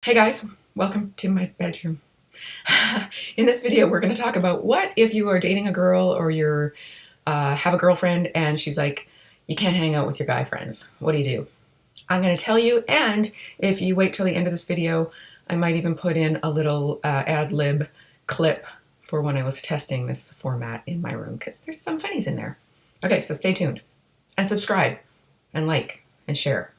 Hey guys, welcome to my bedroom. In this video, we're going to talk about what if you are dating a girl or you're have a girlfriend and she's like, you can't hang out with your guy friends. What do you do? I'm going to tell you, and if you wait till the end of this video, I might even put in a little ad lib clip for when I was testing this format in my room, because there's some funnies in there. Okay, so stay tuned and subscribe and like and share.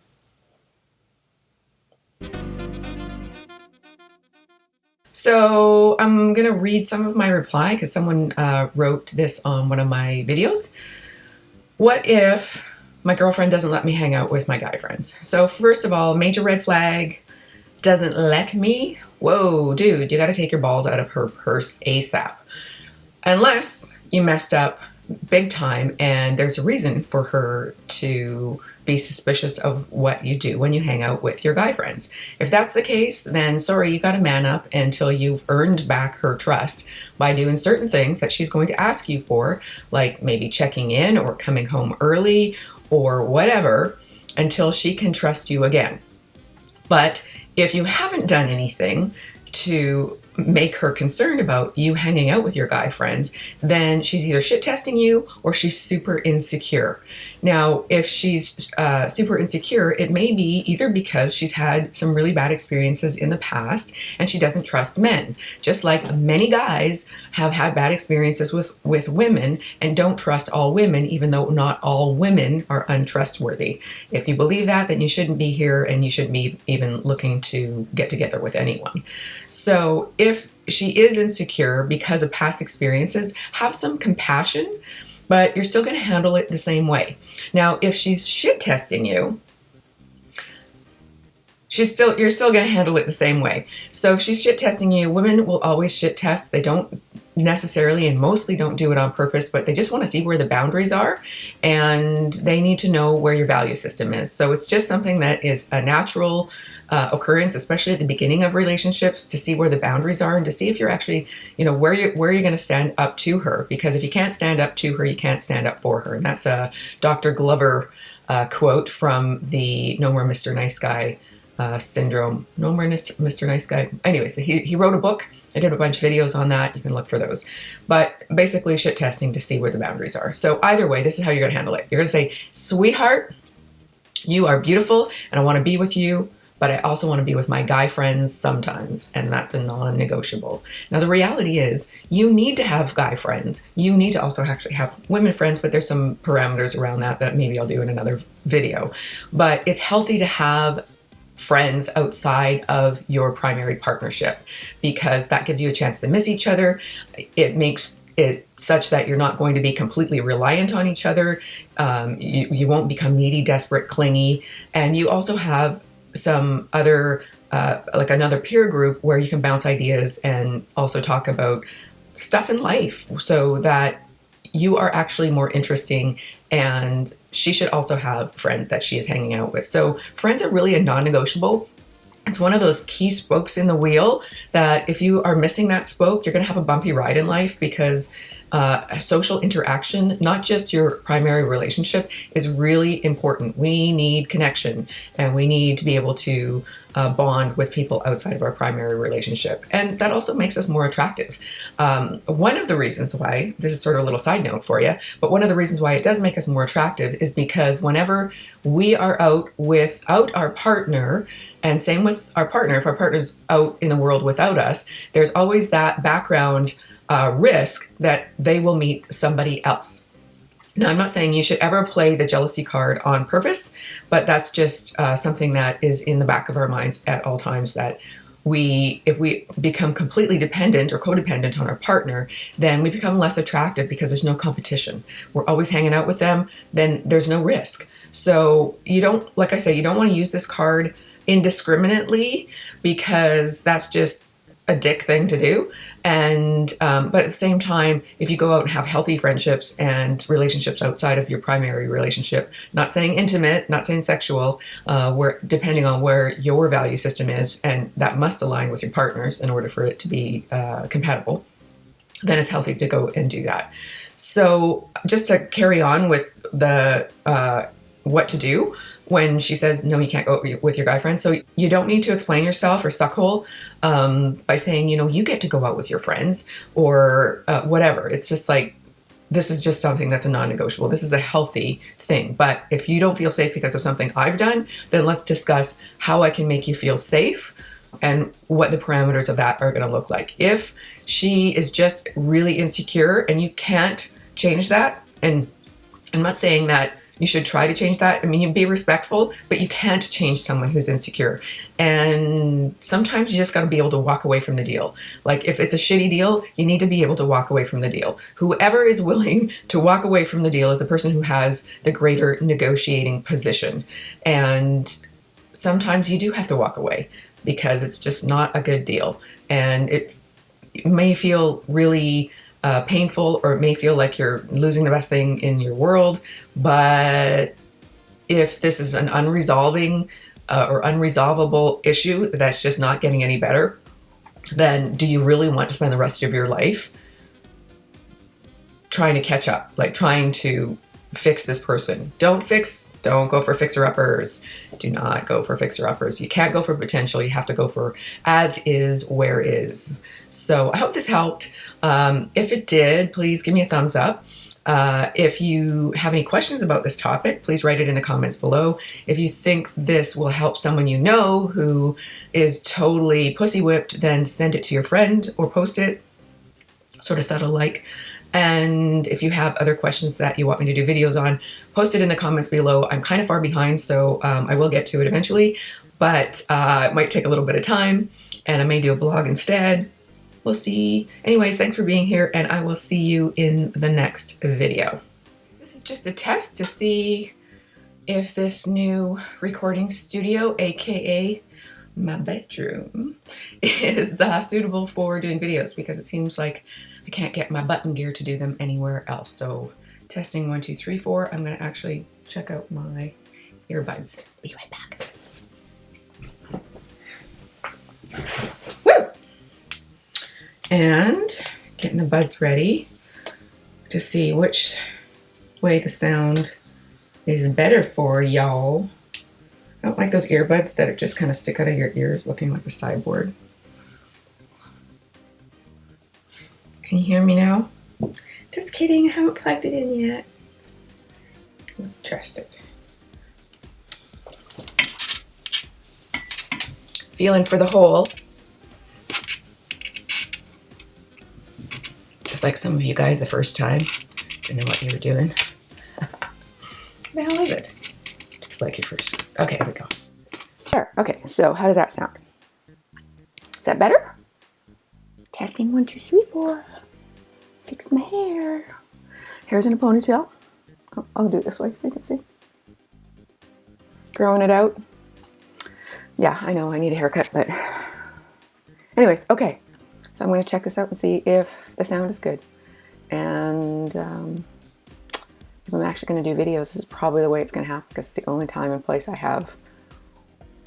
So I'm going to read some of my reply because someone wrote this on one of my videos. What if my girlfriend doesn't let me hang out with my guy friends? So first of all, major red flag, doesn't let me. Whoa, dude, you got to take your balls out of her purse ASAP. Unless you messed up big time and there's a reason for her to be suspicious of what you do when you hang out with your guy friends. If that's the case, then sorry, you got to man up until you've earned back her trust by doing certain things that she's going to ask you for, like maybe checking in or coming home early or whatever, until she can trust you again. But if you haven't done anything to make her concerned about you hanging out with your guy friends, then she's either shit testing you or she's super insecure. Now, if she's super insecure, it may be either because she's had some really bad experiences in the past and she doesn't trust men, just like many guys have had bad experiences with women and don't trust all women, even though not all women are untrustworthy. If you believe that, then you shouldn't be here and you shouldn't be even looking to get together with anyone. So if she is insecure because of past experiences, have some compassion, but you're still going to handle it the same way. Now, if she's shit testing you, you're still going to handle it the same way. So if she's shit testing you, women will always shit test. They don't necessarily and mostly don't do it on purpose, but they just want to see where the boundaries are and they need to know where your value system is. So it's just something that is a natural occurrence, especially at the beginning of relationships, to see where the boundaries are and to see if you're actually, where you're going to stand up to her. Because if you can't stand up to her, you can't stand up for her. And that's a Dr. Glover quote from the No More Mr. Nice Guy syndrome. No More Mr. Nice Guy. Anyways, he wrote a book. I did a bunch of videos on that. You can look for those. But basically shit testing to see where the boundaries are. So either way, this is how you're going to handle it. You're going to say, sweetheart, you are beautiful and I want to be with you, but I also want to be with my guy friends sometimes, and that's a non-negotiable. Now, the reality is you need to have guy friends. You need to also actually have women friends, but there's some parameters around that maybe I'll do in another video. But it's healthy to have friends outside of your primary partnership because that gives you a chance to miss each other. It makes it such that you're not going to be completely reliant on each other. You won't become needy, desperate, clingy, and you also have some other, like another peer group where you can bounce ideas and also talk about stuff in life so that you are actually more interesting, and she should also have friends that she is hanging out with. So friends are really a non-negotiable. It's one of those key spokes in the wheel that if you are missing that spoke, you're going to have a bumpy ride in life, because a social interaction, not just your primary relationship, is really important. We need connection and we need to be able to bond with people outside of our primary relationship. And that also makes us more attractive. One of the reasons why, this is sort of a little side note for you, but one of the reasons why it does make us more attractive is because whenever we are out without our partner, and same with our partner, if our partner's out in the world without us, there's always that background risk that they will meet somebody else. Now, I'm not saying you should ever play the jealousy card on purpose, but that's just something that is in the back of our minds at all times, that if we become completely dependent or codependent on our partner, then we become less attractive because there's no competition. We're always hanging out with them, then there's no risk. So you don't, like I say, you don't want to use this card indiscriminately, because that's just a dick thing to do. And but at the same time, if you go out and have healthy friendships and relationships outside of your primary relationship, not saying intimate, not saying sexual, where depending on where your value system is, and that must align with your partner's in order for it to be compatible, then it's healthy to go and do that. So just to carry on with the what to do, when she says, no, you can't go with your guy friends. So you don't need to explain yourself or suckhole by saying, you know, you get to go out with your friends or whatever. It's just like, this is just something that's a non-negotiable. This is a healthy thing. But if you don't feel safe because of something I've done, then let's discuss how I can make you feel safe and what the parameters of that are going to look like. If she is just really insecure and you can't change that, and I'm not saying that you should try to change that. I mean, you be respectful, but you can't change someone who's insecure. And sometimes you just got to be able to walk away from the deal. Like if it's a shitty deal, you need to be able to walk away from the deal. Whoever is willing to walk away from the deal is the person who has the greater negotiating position. And sometimes you do have to walk away because it's just not a good deal. And it may feel really painful, or it may feel like you're losing the best thing in your world. But if this is an unresolving or unresolvable issue that's just not getting any better, then do you really want to spend the rest of your life trying to catch up, like trying to fix this person? Don't go for fixer-uppers. Do not go for fixer-uppers. You can't go for potential. You have to go for as is, where is. So I hope this helped. If it did, please give me a thumbs up. If you have any questions about this topic, please write it in the comments below. If you think this will help someone you know who is totally pussy whipped, then send it to your friend or post it, sort of subtle like. And if you have other questions that you want me to do videos on, post it in the comments below. I'm kind of far behind, so I will get to it eventually, but it might take a little bit of time, and I may do a blog instead. We'll see. Anyways, thanks for being here, and I will see you in the next video. This is just a test to see if this new recording studio, aka my bedroom, is suitable for doing videos, because it seems like I can't get my button gear to do them anywhere else. So testing 1, 2, 3, 4. I'm gonna actually check out my earbuds. Be right back. Woo! And getting the buds ready to see which way the sound is better for y'all. I don't like those earbuds that are just kind of stick out of your ears looking like a cyborg. Can you hear me now? Just kidding, I haven't plugged it in yet. Let's test it. Feeling for the hole. Just like some of you guys the first time. Didn't know what you were doing. The hell is it? Just like your first. Okay, here we go. There. Okay, so how does that sound? Is that better? Testing 1, 2, 3, 4. Fix my hair. Hair's in a ponytail. Oh, I'll do it this way so you can see. Growing it out. Yeah, I know I need a haircut, but anyways, okay. So I'm going to check this out and see if the sound is good. And if I'm actually going to do videos, this is probably the way it's going to happen, because it's the only time and place I have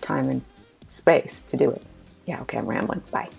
time and space to do it. Yeah, okay, I'm rambling. Bye.